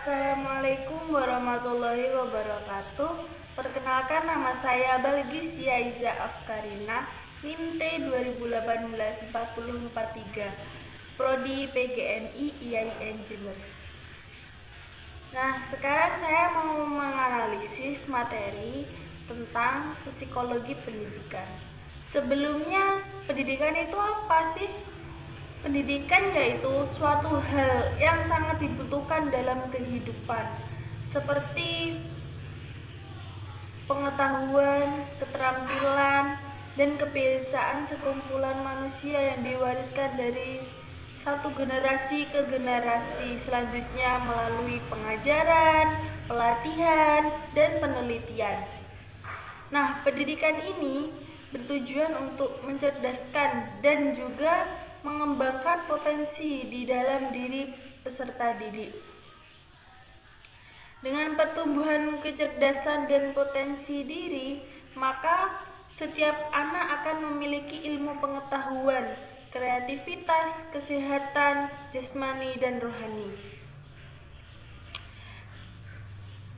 Assalamualaikum warahmatullahi wabarakatuh. Perkenalkan, nama saya Balgis Yaiza Afkarina, NIM T 2018-40443, Prodi PGMI IAIN Jember. Nah, sekarang saya mau menganalisis materi tentang psikologi pendidikan. Sebelumnya, pendidikan itu apa sih? Pendidikan yaitu suatu hal yang sangat dibutuhkan dalam kehidupan, seperti pengetahuan, keterampilan, dan kebiasaan sekumpulan manusia yang diwariskan dari satu generasi ke generasi selanjutnya melalui pengajaran, pelatihan, dan penelitian. Nah, pendidikan ini bertujuan untuk mencerdaskan dan juga mengembangkan potensi di dalam diri peserta didik. Dengan pertumbuhan kecerdasan dan potensi diri, maka setiap anak akan memiliki ilmu pengetahuan, kreativitas, kesehatan, jasmani, dan rohani.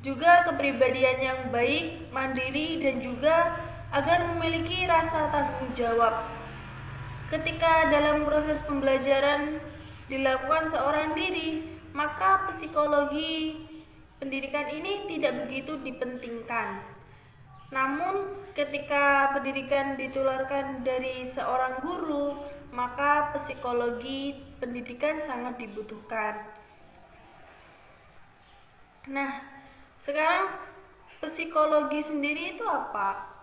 Juga kepribadian yang baik, mandiri, dan juga agar memiliki rasa tanggung jawab. Ketika dalam proses pembelajaran dilakukan seorang diri, maka psikologi pendidikan ini tidak begitu dipentingkan. Namun, ketika pendidikan ditularkan dari seorang guru, maka psikologi pendidikan sangat dibutuhkan. Nah, sekarang psikologi sendiri itu apa?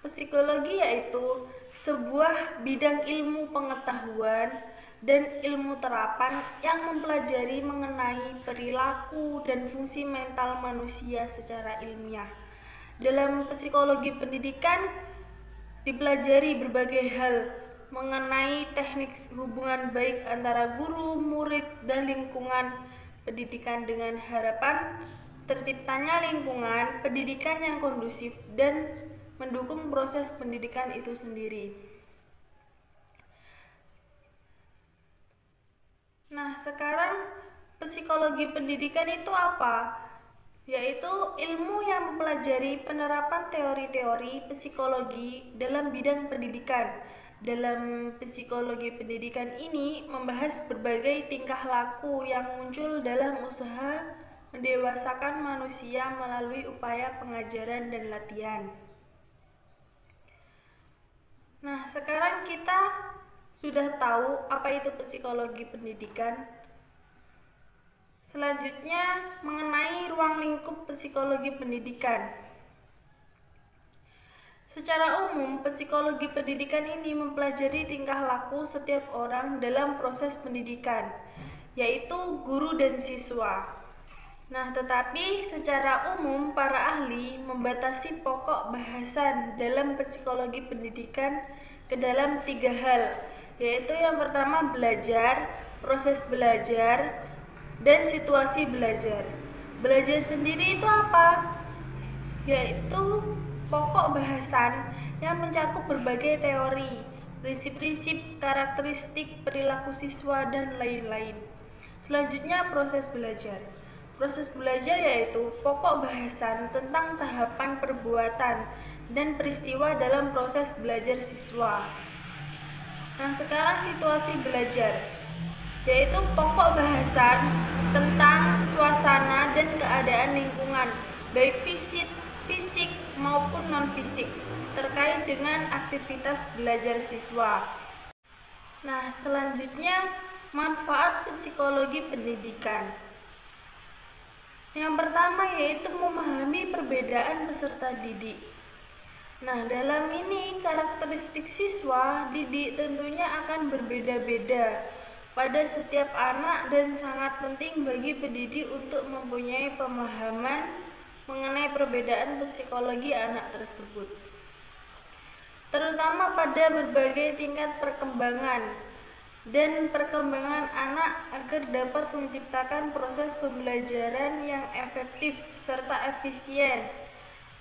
Psikologi yaitu sebuah bidang ilmu pengetahuan dan ilmu terapan yang mempelajari mengenai perilaku dan fungsi mental manusia secara ilmiah. Dalam psikologi pendidikan dipelajari berbagai hal mengenai teknik hubungan baik antara guru, murid, dan lingkungan pendidikan dengan harapan terciptanya lingkungan pendidikan yang kondusif dan mendukung proses pendidikan itu sendiri. Nah, sekarang psikologi pendidikan itu apa? Yaitu ilmu yang mempelajari penerapan teori-teori psikologi dalam bidang pendidikan. Dalam psikologi pendidikan ini membahas berbagai tingkah laku yang muncul dalam usaha mendewasakan manusia melalui upaya pengajaran dan latihan. Nah, sekarang kita sudah tahu apa itu psikologi pendidikan. Selanjutnya, mengenai ruang lingkup psikologi pendidikan. Secara umum, psikologi pendidikan ini mempelajari tingkah laku setiap orang dalam proses pendidikan, yaitu guru dan siswa. Nah, tetapi secara umum para ahli membatasi pokok bahasan dalam psikologi pendidikan ke dalam 3 hal, yaitu yang pertama belajar, proses belajar, dan situasi belajar. Belajar sendiri itu apa? Yaitu pokok bahasan yang mencakup berbagai teori, prinsip-prinsip, karakteristik, perilaku siswa, dan lain-lain. Selanjutnya proses belajar. Proses belajar yaitu pokok bahasan tentang tahapan perbuatan dan peristiwa dalam proses belajar siswa. Nah, sekarang situasi belajar, yaitu pokok bahasan tentang suasana dan keadaan lingkungan, baik fisik maupun non-fisik, terkait dengan aktivitas belajar siswa. Nah, selanjutnya manfaat psikologi pendidikan. Yang pertama yaitu memahami perbedaan peserta didik. Nah, dalam ini karakteristik siswa didik tentunya akan berbeda-beda pada setiap anak dan sangat penting bagi pendidik untuk mempunyai pemahaman mengenai perbedaan psikologi anak tersebut, terutama pada berbagai tingkat perkembangan dan perkembangan anak agar dapat menciptakan proses pembelajaran yang efektif serta efisien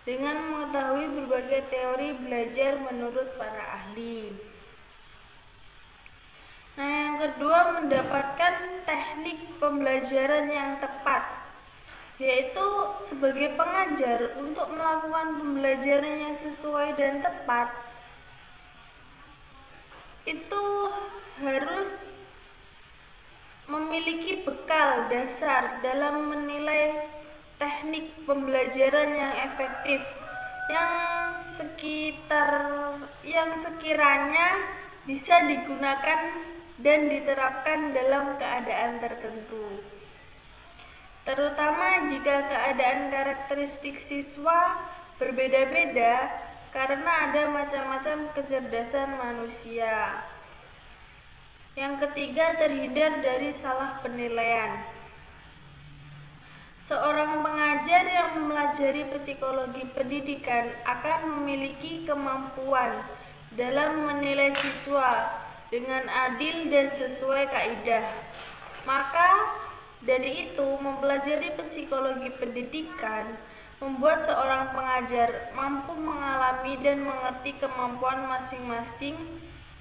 dengan mengetahui berbagai teori belajar menurut para ahli. Nah, yang kedua, mendapatkan teknik pembelajaran yang tepat. yaitu sebagai pengajar untuk melakukan pembelajaran yang sesuai dan tepat itu harus memiliki bekal dasar dalam menilai teknik pembelajaran yang efektif yang sekitar yang sekiranya bisa digunakan dan diterapkan dalam keadaan tertentu, terutama jika keadaan karakteristik siswa berbeda-beda karena ada macam-macam kecerdasan manusia. Yang ketiga, terhindar dari salah penilaian. Seorang pengajar yang mempelajari psikologi pendidikan akan memiliki kemampuan dalam menilai siswa dengan adil dan sesuai kaidah. Maka dari itu, mempelajari psikologi pendidikan membuat seorang pengajar mampu mengalami dan mengerti kemampuan masing-masing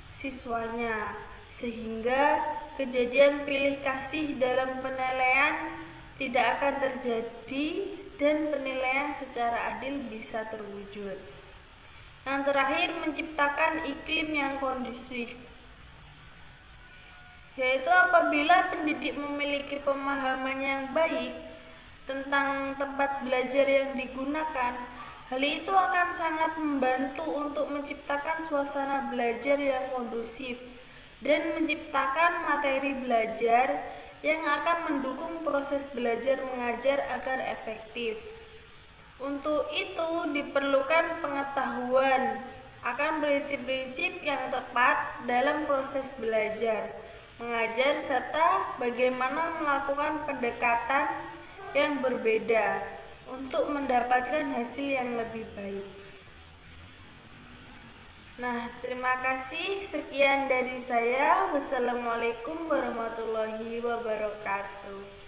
siswanya, sehingga kejadian pilih kasih dalam penilaian tidak akan terjadi dan penilaian secara adil bisa terwujud. Yang terakhir, menciptakan iklim yang kondusif, yaitu apabila pendidik memiliki pemahaman yang baik tentang tempat belajar yang digunakan, hal itu akan sangat membantu untuk menciptakan suasana belajar yang kondusif dan menciptakan materi belajar yang akan mendukung proses belajar mengajar agar efektif. Untuk itu diperlukan pengetahuan akan prinsip-prinsip yang tepat dalam proses belajar, mengajar, serta bagaimana melakukan pendekatan yang berbeda untuk mendapatkan hasil yang lebih baik. Nah, terima kasih. Sekian dari saya. Wassalamualaikum warahmatullahi wabarakatuh.